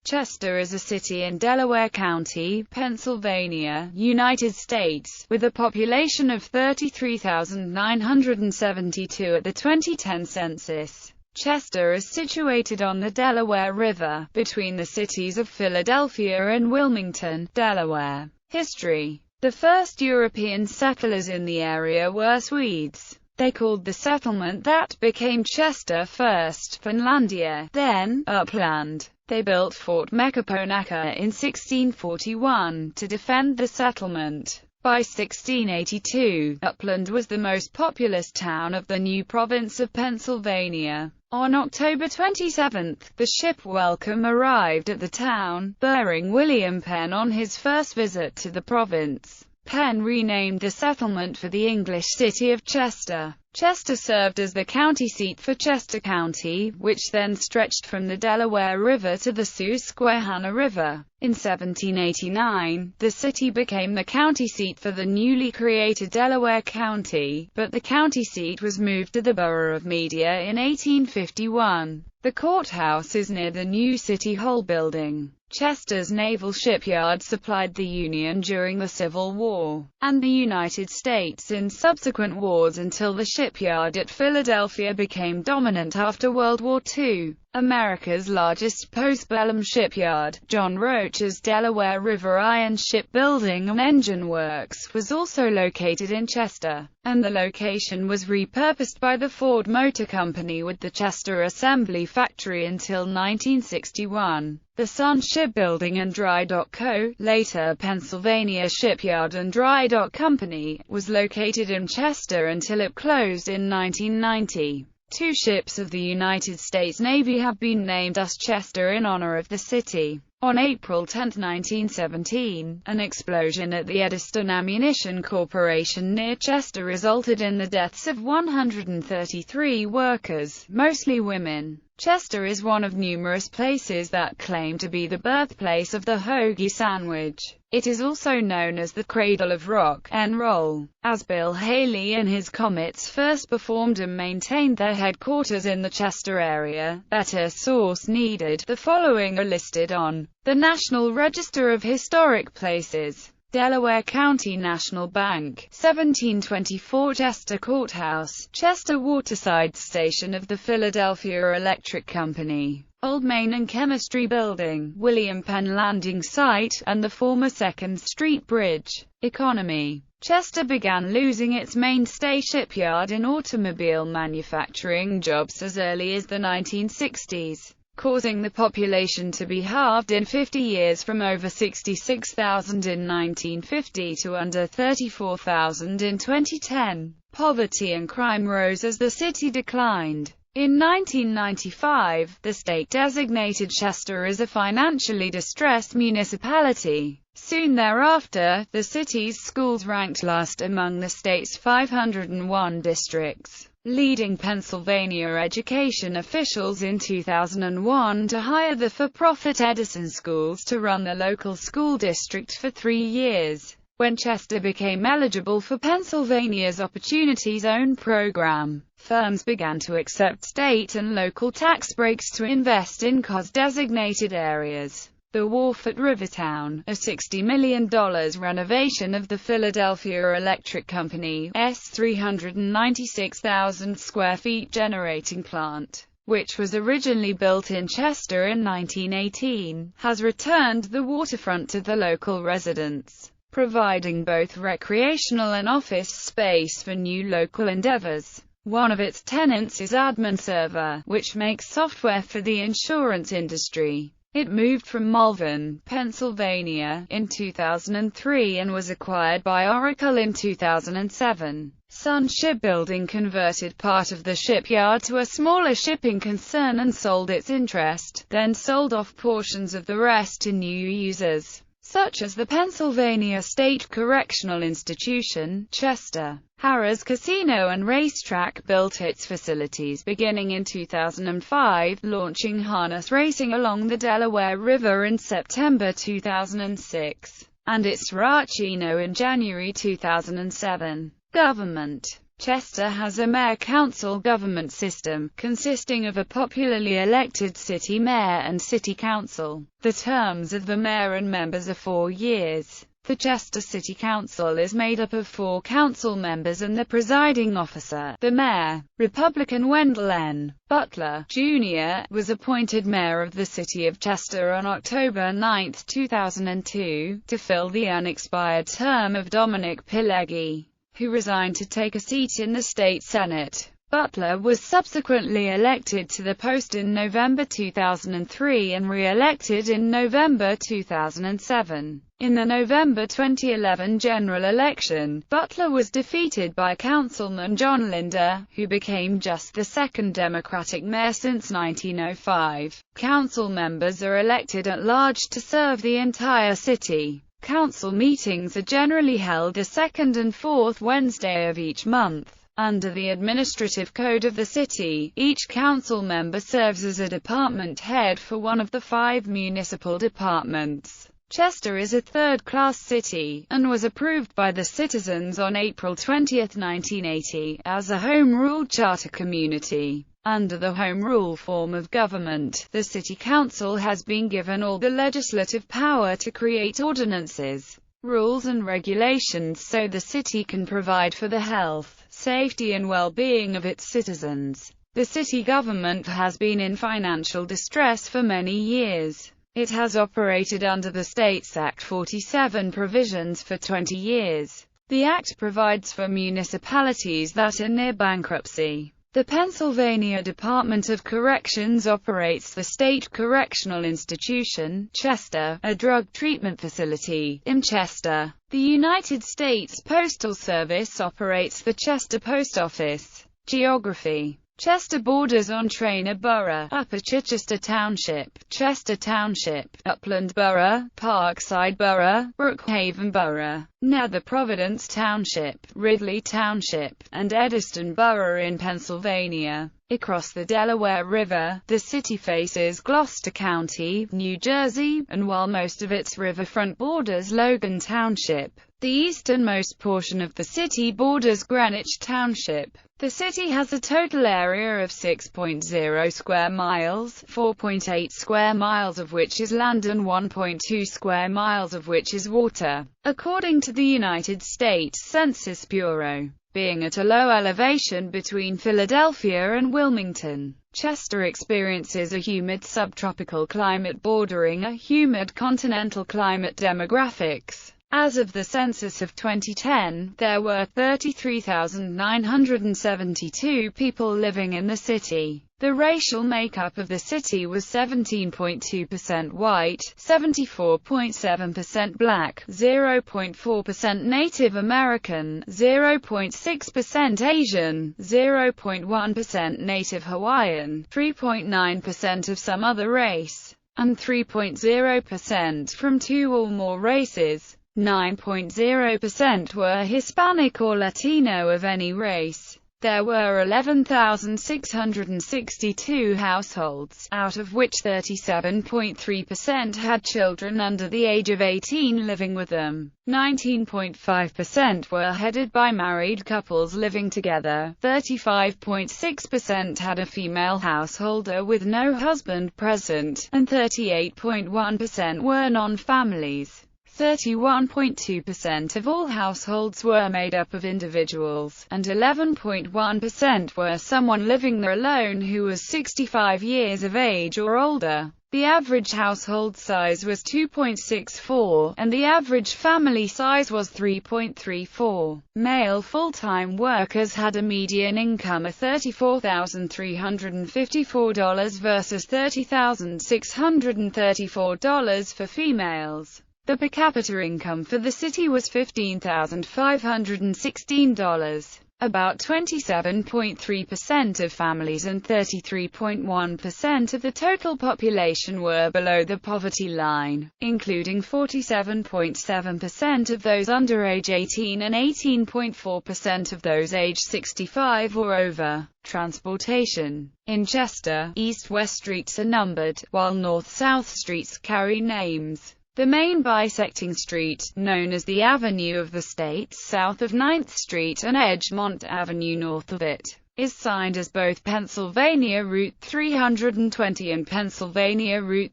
Chester is a city in Delaware County, Pennsylvania, United States, with a population of 33,972 at the 2010 census. Chester is situated on the Delaware River, between the cities of Philadelphia and Wilmington, Delaware. History. The first European settlers in the area were Swedes. They called the settlement that became Chester first Finlandia, then Uppland. They built Fort Mekaponaca in 1641 to defend the settlement. By 1682, Uppland was the most populous town of the new province of Pennsylvania. On October 27, the ship Welcome arrived at the town, bearing William Penn on his first visit to the province. Penn renamed the settlement for the English city of Chester. Chester served as the county seat for Chester County, which then stretched from the Delaware River to the Susquehanna River. In 1789, the city became the county seat for the newly created Delaware County, but the county seat was moved to the borough of Media in 1851. The courthouse is near the new City Hall building. Chester's naval shipyard supplied the Union during the Civil War, and the United States in subsequent wars until the shipyard at Philadelphia became dominant after World War II. America's largest postbellum shipyard, John Roach's Delaware River Iron Shipbuilding and Engine Works, was also located in Chester, and the location was repurposed by the Ford Motor Company with the Chester Assembly Factory until 1961. The Sun Shipbuilding and Dry Dock Co., later Pennsylvania Shipyard and Dry Dock Company, was located in Chester until it closed in 1990. Two ships of the United States Navy have been named as Chester in honor of the city. On April 10, 1917, an explosion at the Edison Ammunition Corporation near Chester resulted in the deaths of 133 workers, mostly women. Chester is one of numerous places that claim to be the birthplace of the hoagie sandwich. It is also known as the cradle of rock and roll, as Bill Haley and his Comets first performed and maintained their headquarters in the Chester area. Better source needed. The following are listed on the National Register of Historic Places. Delaware County National Bank, 1724 Chester Courthouse, Chester Waterside Station of the Philadelphia Electric Company, Old Main and Chemistry Building, William Penn Landing Site, and the former 2nd Street Bridge. Economy. Chester began losing its mainstay shipyard and automobile manufacturing jobs as early as the 1960s. Causing the population to be halved in 50 years from over 66,000 in 1950 to under 34,000 in 2010. Poverty and crime rose as the city declined. In 1995, the state designated Chester as a financially distressed municipality. Soon thereafter, the city's schools ranked last among the state's 501 districts, leading Pennsylvania education officials in 2001 to hire the for-profit Edison Schools to run the local school district for 3 years. When Chester became eligible for Pennsylvania's Opportunity Zone program, firms began to accept state and local tax breaks to invest in COZ-designated areas. The Wharf at Rivertown, a $60 million renovation of the Philadelphia Electric Company's 396,000 square feet generating plant, which was originally built in Chester in 1918, has returned the waterfront to the local residents, providing both recreational and office space for new local endeavors. One of its tenants is AdminServer, which makes software for the insurance industry. It moved from Malvern, Pennsylvania, in 2003 and was acquired by Oracle in 2007. Sun Shipbuilding converted part of the shipyard to a smaller shipping concern and sold its interest, then sold off portions of the rest to new users, such as the Pennsylvania State Correctional Institution. Chester Harrah's Casino and Racetrack built its facilities beginning in 2005, launching harness racing along the Delaware River in September 2006, and its Racino in January 2007. Government. Chester has a mayor-council government system, consisting of a popularly elected city mayor and city council. The terms of the mayor and members are 4 years. The Chester City Council is made up of 4 council members and the presiding officer, the mayor. Republican Wendell N. Butler, Jr., was appointed mayor of the city of Chester on October 9, 2002, to fill the unexpired term of Dominic Pileggi, who resigned to take a seat in the state Senate. Butler was subsequently elected to the post in November 2003 and re-elected in November 2007. In the November 2011 general election, Butler was defeated by Councilman John Linder, who became just the second Democratic mayor since 1905. Council members are elected at large to serve the entire city. Council meetings are generally held the second and fourth Wednesday of each month. Under the administrative code of the city, each council member serves as a department head for one of the 5 municipal departments. Chester is a third-class city, and was approved by the citizens on April 20, 1980, as a Home Rule charter community. Under the Home Rule form of government, the City Council has been given all the legislative power to create ordinances, rules and regulations so the city can provide for the health, safety and well-being of its citizens. The city government has been in financial distress for many years. It has operated under the States Act 47 provisions for 20 years. The Act provides for municipalities that are near bankruptcy. The Pennsylvania Department of Corrections operates the State Correctional Institution, Chester, a drug treatment facility, in Chester. The United States Postal Service operates the Chester Post Office. Geography. Chester borders on Trainer Borough, Upper Chichester Township, Chester Township, Upland Borough, Parkside Borough, Brookhaven Borough, Nether Providence Township, Ridley Township, and Ediston Borough in Pennsylvania. Across the Delaware River, the city faces Gloucester County, New Jersey, and while most of its riverfront borders Logan Township, the easternmost portion of the city borders Greenwich Township. The city has a total area of 6.0 square miles, 4.8 square miles of which is land and 1.2 square miles of which is water, according to the United States Census Bureau. Being at a low elevation between Philadelphia and Wilmington, Chester experiences a humid subtropical climate bordering a humid continental climate. Demographics. As of the census of 2010, there were 33,972 people living in the city. The racial makeup of the city was 17.2% white, 74.7% black, 0.4% Native American, 0.6% Asian, 0.1% Native Hawaiian, 3.9% of some other race, and 3.0% from 2 or more races. 9.0% were Hispanic or Latino of any race. There were 11,662 households, out of which 37.3% had children under the age of 18 living with them. 19.5% were headed by married couples living together. 35.6% had a female householder with no husband present, and 38.1% were non-families. 31.2% of all households were made up of individuals, and 11.1% were someone living there alone who was 65 years of age or older. The average household size was 2.64, and the average family size was 3.34. Male full-time workers had a median income of $34,354 versus $30,634 for females. The per capita income for the city was $15,516. About 27.3% of families and 33.1% of the total population were below the poverty line, including 47.7% of those under age 18 and 18.4% of those age 65 or over. Transportation. In Chester, east-west streets are numbered, while north-south streets carry names. The main bisecting street, known as the Avenue of the States south of 9th Street and Edgemont Avenue north of it, is signed as both Pennsylvania Route 320 and Pennsylvania Route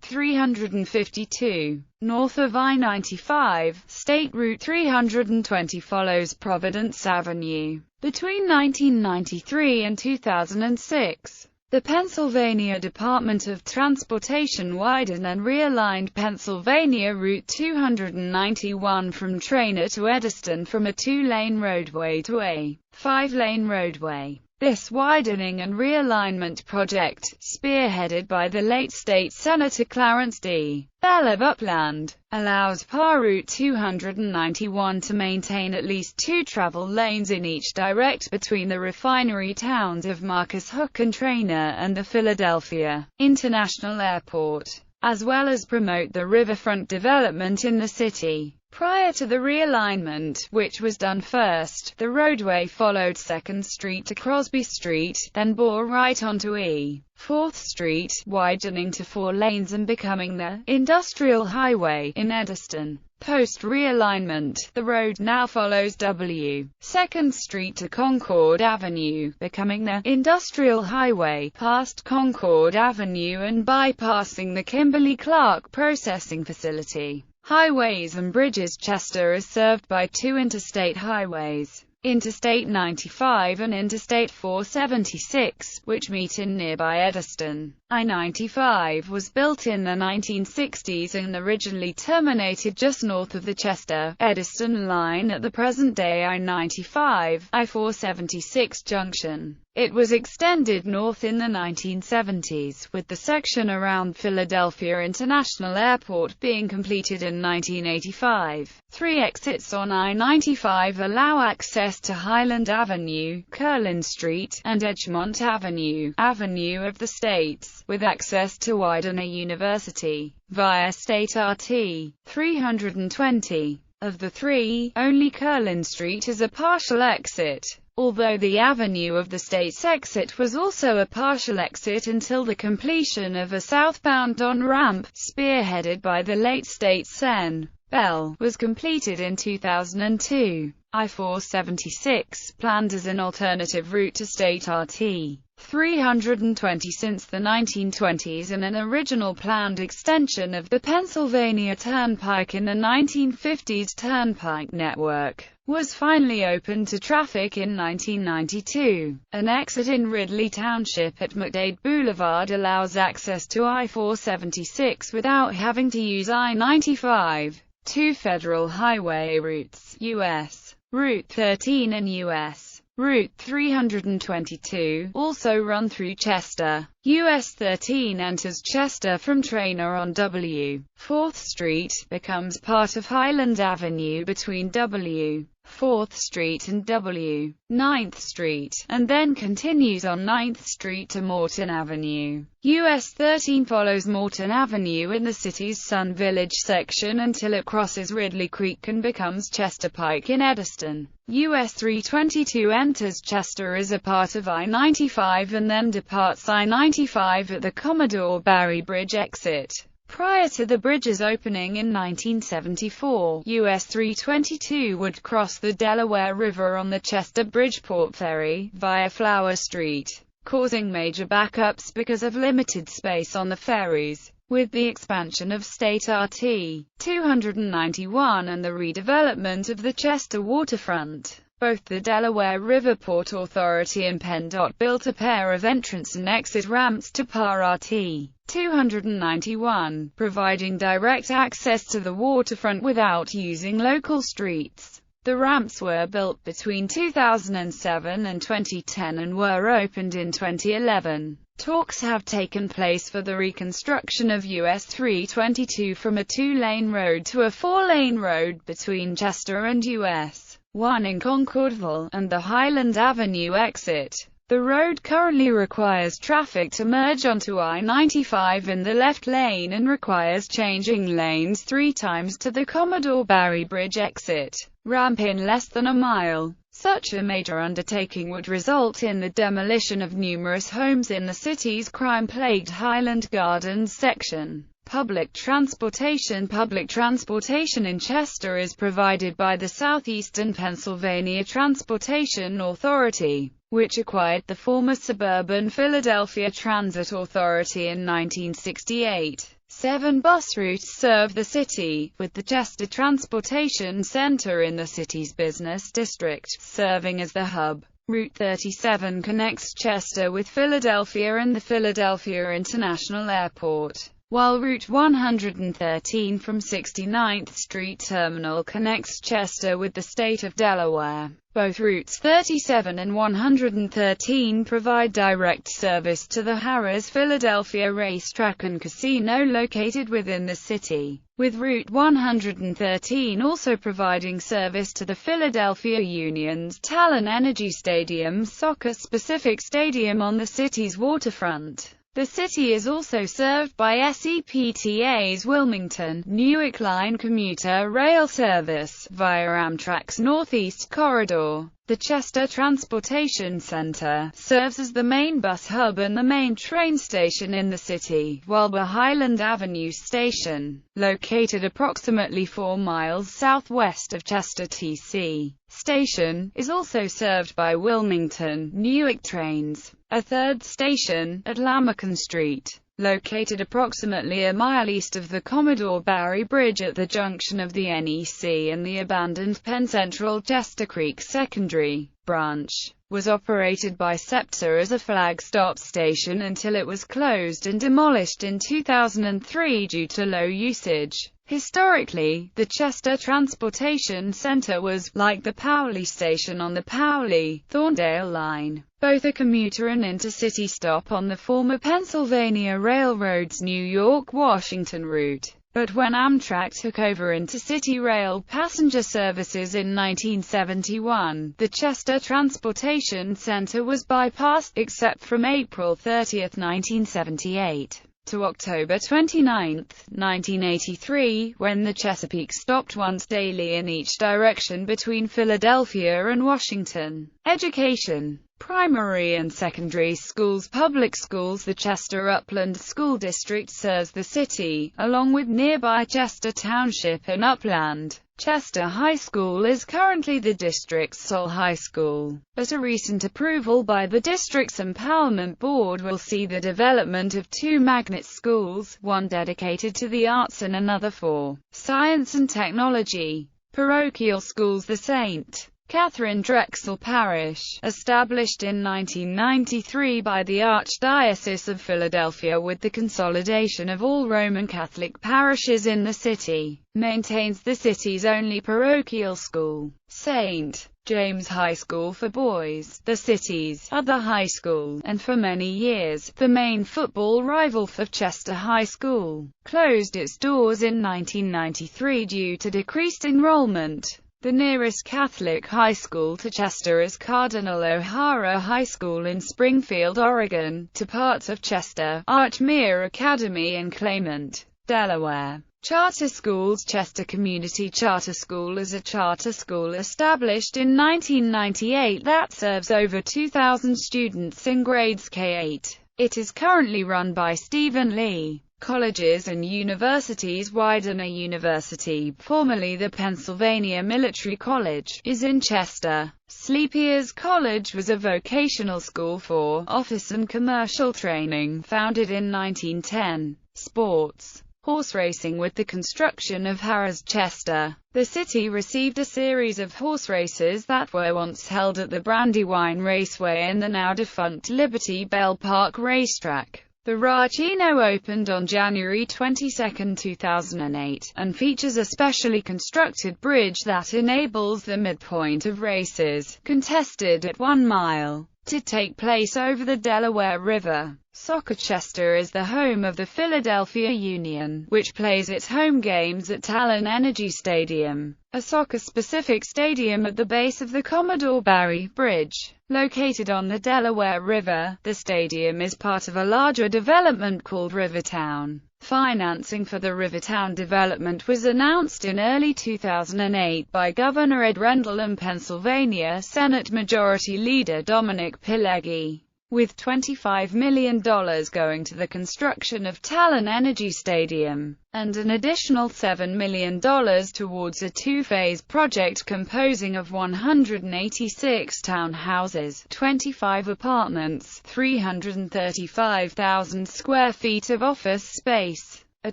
352. North of I-95, State Route 320 follows Providence Avenue. Between 1993 and 2006, the Pennsylvania Department of Transportation widened and realigned Pennsylvania Route 291 from Trainer to Edison from a 2-lane roadway to a 5-lane roadway. This widening and realignment project, spearheaded by the late state Senator Clarence D. Bell of Upland, allows PA Route 291 to maintain at least 2 travel lanes in each direct between the refinery towns of Marcus Hook and Trainer and the Philadelphia International Airport, as well as promote the riverfront development in the city. Prior to the realignment, which was done first, the roadway followed 2nd Street to Crosby Street, then bore right onto E. 4th Street, widening to 4 lanes and becoming the Industrial Highway in Edison. Post-realignment, the road now follows W. 2nd Street to Concord Avenue, becoming the Industrial Highway, past Concord Avenue and bypassing the Kimberly-Clark Processing Facility. Highways and Bridges. Chester is served by 2 interstate highways, Interstate 95 and Interstate 476, which meet in nearby Edison. I-95 was built in the 1960s and originally terminated just north of the Chester-Edison line at the present-day I-95, I-476 junction. It was extended north in the 1970s, with the section around Philadelphia International Airport being completed in 1985. 3 exits on I-95 allow access to Highland Avenue, Curlin Street, and Edgemont Avenue, Avenue of the States, with access to Widener University, via State RT 320. Of the 3, only Curlin Street is a partial exit, although the Avenue of the States exit was also a partial exit until the completion of a southbound on-ramp, spearheaded by the late state Sen. Bell, was completed in 2002. I-476, planned as an alternative route to State RT 320 since the 1920s and an original planned extension of the Pennsylvania Turnpike in the 1950s Turnpike network, was finally opened to traffic in 1992. An exit in Ridley Township at McDade Boulevard allows access to I-476 without having to use I-95. 2 federal highway routes, U.S. Route 13 and U.S. Route 322, also run through Chester. US 13 enters Chester from Trainer on W. 4th Street, becomes part of Highland Avenue between W. 4th Street and W. 9th Street, and then continues on 9th Street to Morton Avenue. US 13 follows Morton Avenue in the city's Sun Village section until it crosses Ridley Creek and becomes Chester Pike in Edison. US 322 enters Chester as a part of I-95 and then departs I-95 at the Commodore Barry Bridge exit. Prior to the bridge's opening in 1974, US 322 would cross the Delaware River on the Chester-Bridgeport Ferry, via Flower Street, causing major backups because of limited space on the ferries. With the expansion of State RT 291 and the redevelopment of the Chester waterfront, both the Delaware River Port Authority and PennDOT built a pair of entrance and exit ramps to PA RT 291, providing direct access to the waterfront without using local streets. The ramps were built between 2007 and 2010 and were opened in 2011. Talks have taken place for the reconstruction of US 322 from a 2-lane road to a 4-lane road between Chester and US 1 in Concordville, and the Highland Avenue exit. The road currently requires traffic to merge onto I-95 in the left lane and requires changing lanes 3 times to the Commodore Barry Bridge exit ramp in less than a mile. Such a major undertaking would result in the demolition of numerous homes in the city's crime-plagued Highland Gardens section. Public transportation. Public transportation in Chester is provided by the Southeastern Pennsylvania Transportation Authority, which acquired the former Suburban Philadelphia Transit Authority in 1968. 7 bus routes serve the city, with the Chester Transportation Center in the city's business district, serving as the hub. Route 37 connects Chester with Philadelphia and the Philadelphia International Airport, while Route 113 from 69th Street Terminal connects Chester with the state of Delaware. Both routes 37 and 113 provide direct service to the Harrah's Philadelphia Racetrack and Casino located within the city, with Route 113 also providing service to the Philadelphia Union's Talon Energy Stadium soccer-specific stadium on the city's waterfront. The city is also served by SEPTA's Wilmington, Newark Line commuter rail service, via Amtrak's Northeast Corridor. The Chester Transportation Center serves as the main bus hub and the main train station in the city, while the Highland Avenue Station, located approximately 4 miles southwest of Chester TC Station, is also served by Wilmington, Newark trains. A third station, at Lamarcon Street, located approximately a mile east of the Commodore Barry Bridge at the junction of the NEC and the abandoned Penn Central Chester Creek Secondary Branch, was operated by SEPTA as a flag stop station until it was closed and demolished in 2003 due to low usage. Historically, the Chester Transportation Center was, like the Powley Station on the Powley-Thorndale line, both a commuter and intercity stop on the former Pennsylvania Railroad's New York-Washington route. But when Amtrak took over intercity rail passenger services in 1971, the Chester Transportation Center was bypassed, except from April 30, 1978. To October 29, 1983, when the Chesapeake stopped once daily in each direction between Philadelphia and Washington. Education. Primary and secondary schools. Public schools. The Chester Upland School District serves the city, along with nearby Chester Township and Upland. Chester High School is currently the district's sole high school, but a recent approval by the district's Empowerment Board will see the development of 2 magnet schools, one dedicated to the arts and another for science and technology. Parochial schools. The St. Catherine Drexel Parish, established in 1993 by the Archdiocese of Philadelphia with the consolidation of all Roman Catholic parishes in the city, maintains the city's only parochial school. St. James High School for boys, the city's other high school, and for many years, the main football rival for Chester High School, closed its doors in 1993 due to decreased enrollment. The nearest Catholic high school to Chester is Cardinal O'Hara High School in Springfield, Oregon, to parts of Chester, Archmere Academy and Claymont, Delaware. Charter schools. Chester Community Charter School is a charter school established in 1998 that serves over 2,000 students in grades K-8. It is currently run by Stephen Lee. Colleges and universities. Widener University, formerly the Pennsylvania Military College, is in Chester. Sleepier's College was a vocational school for office and commercial training, founded in 1910. Sports. Horse racing. With the construction of Harrah's Chester, the city received a series of horse races that were once held at the Brandywine Raceway and the now-defunct Liberty Bell Park Racetrack. The Racino opened on January 22, 2008, and features a specially constructed bridge that enables the midpoint of races, contested at 1 mile, to take place over the Delaware River. Soccer. Chester is the home of the Philadelphia Union, which plays its home games at Talon Energy Stadium, a soccer-specific stadium at the base of the Commodore Barry Bridge. Located on the Delaware River, the stadium is part of a larger development called Rivertown. Financing for the Rivertown development was announced in early 2008 by Governor Ed Rendell and Pennsylvania Senate Majority Leader Dominic Pileggi. with $25 million going to the construction of Talon Energy Stadium, and an additional $7 million towards a two-phase project composing of 186 townhouses, 25 apartments, 335,000 square feet of office space, a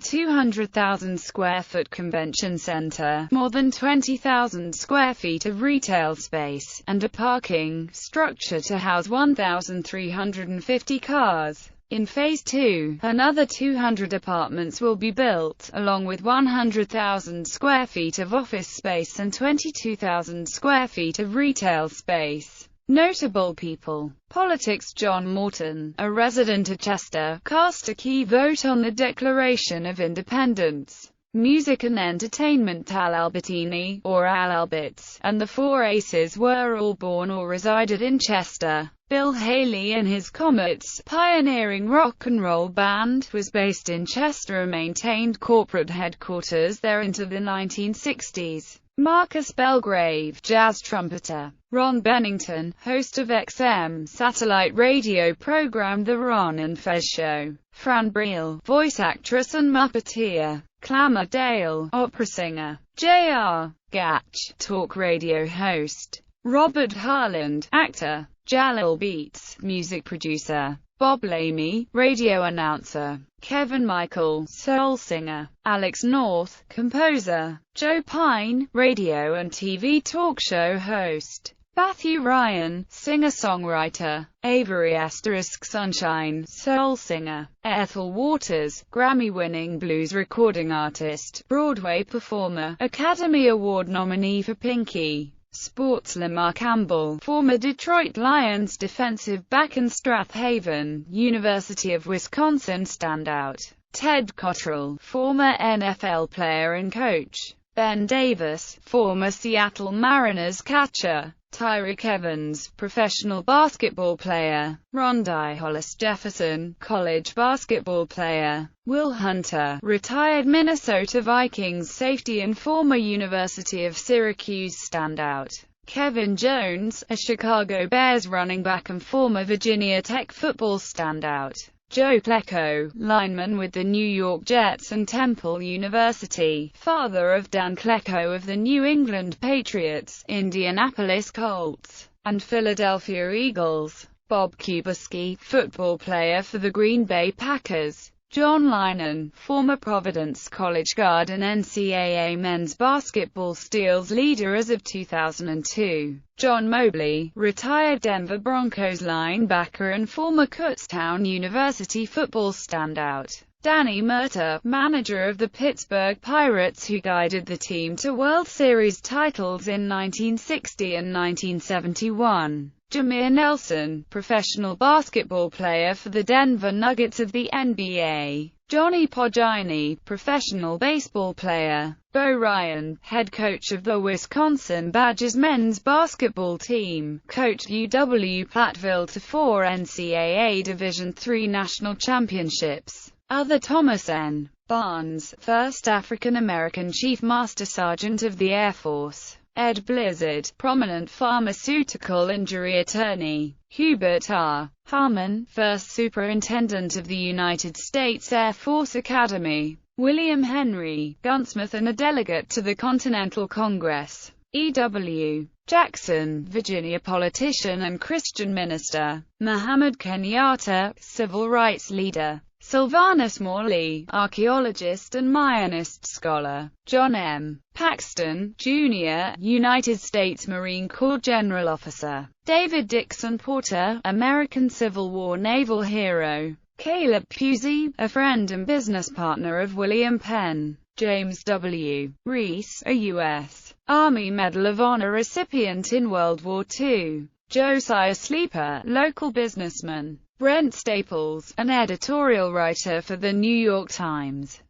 200,000 square foot convention center, more than 20,000 square feet of retail space, and a parking structure to house 1,350 cars. In Phase 2, another 200 apartments will be built, along with 100,000 square feet of office space and 22,000 square feet of retail space. Notable people. Politics. John Morton, a resident of Chester, cast a key vote on the Declaration of Independence. Music and entertainment. Al Albertini, or Al Alberts, and the Four Aces were all born or resided in Chester. Bill Haley and his Comets, pioneering rock and roll band, was based in Chester and maintained corporate headquarters there into the 1960s. Marcus Belgrave, jazz trumpeter. Ron Bennington, host of XM satellite radio program The Ron and Fez Show. Fran Briel, voice actress and Muppeteer. Clamor Dale, opera singer. J.R. Gatch, talk radio host. Robert Harland, actor. Jalil Beats, music producer. Bob Lamy, radio announcer. Kevin Michael, soul singer. Alex North, composer. Joe Pine, radio and TV talk show host. Matthew Ryan, singer-songwriter. Avery Sunshine, soul singer. Ethel Waters, Grammy-winning blues recording artist, Broadway performer, Academy Award nominee for Pinky. Sports. Lamar Campbell, former Detroit Lions defensive back and Strath Haven, University of Wisconsin standout. Ted Cottrell, former NFL player and coach. Ben Davis, former Seattle Mariners catcher. Tyreek Evans, professional basketball player. Rondé Hollis Jefferson, college basketball player. Will Hunter, retired Minnesota Vikings safety and former University of Syracuse standout. Kevin Jones, a Chicago Bears running back and former Virginia Tech football standout. Joe Klecko, lineman with the New York Jets and Temple University, father of Dan Klecko of the New England Patriots, Indianapolis Colts, and Philadelphia Eagles. Bob Kubarski, football player for the Green Bay Packers. John Linan, former Providence College guard and NCAA men's basketball steals leader as of 2002. John Mobley, retired Denver Broncos linebacker and former Kutztown University football standout. Danny Murta, manager of the Pittsburgh Pirates who guided the team to World Series titles in 1960 and 1971. Jameer Nelson, professional basketball player for the Denver Nuggets of the NBA. Johnny Poggiani, professional baseball player. Bo Ryan, head coach of the Wisconsin Badgers men's basketball team, coached UW Platteville to 4 NCAA Division III national championships. Other. Thomas N. Barnes, first African-American Chief Master Sergeant of the Air Force. Ed Blizzard, prominent pharmaceutical injury attorney. Hubert R. Harmon, first Superintendent of the United States Air Force Academy. William Henry, gunsmith and a delegate to the Continental Congress. E.W. Jackson, Virginia politician and Christian minister. Muhammad Kenyatta, civil rights leader. Sylvanus Morley, archaeologist and Mayanist scholar. John M. Paxton, Jr., United States Marine Corps general officer. David Dixon Porter, American Civil War naval hero. Caleb Pusey, a friend and business partner of William Penn. James W. Reese, a U.S. Army Medal of Honor recipient in World War II. Josiah Sleeper, local businessman. Brent Staples, an editorial writer for The New York Times.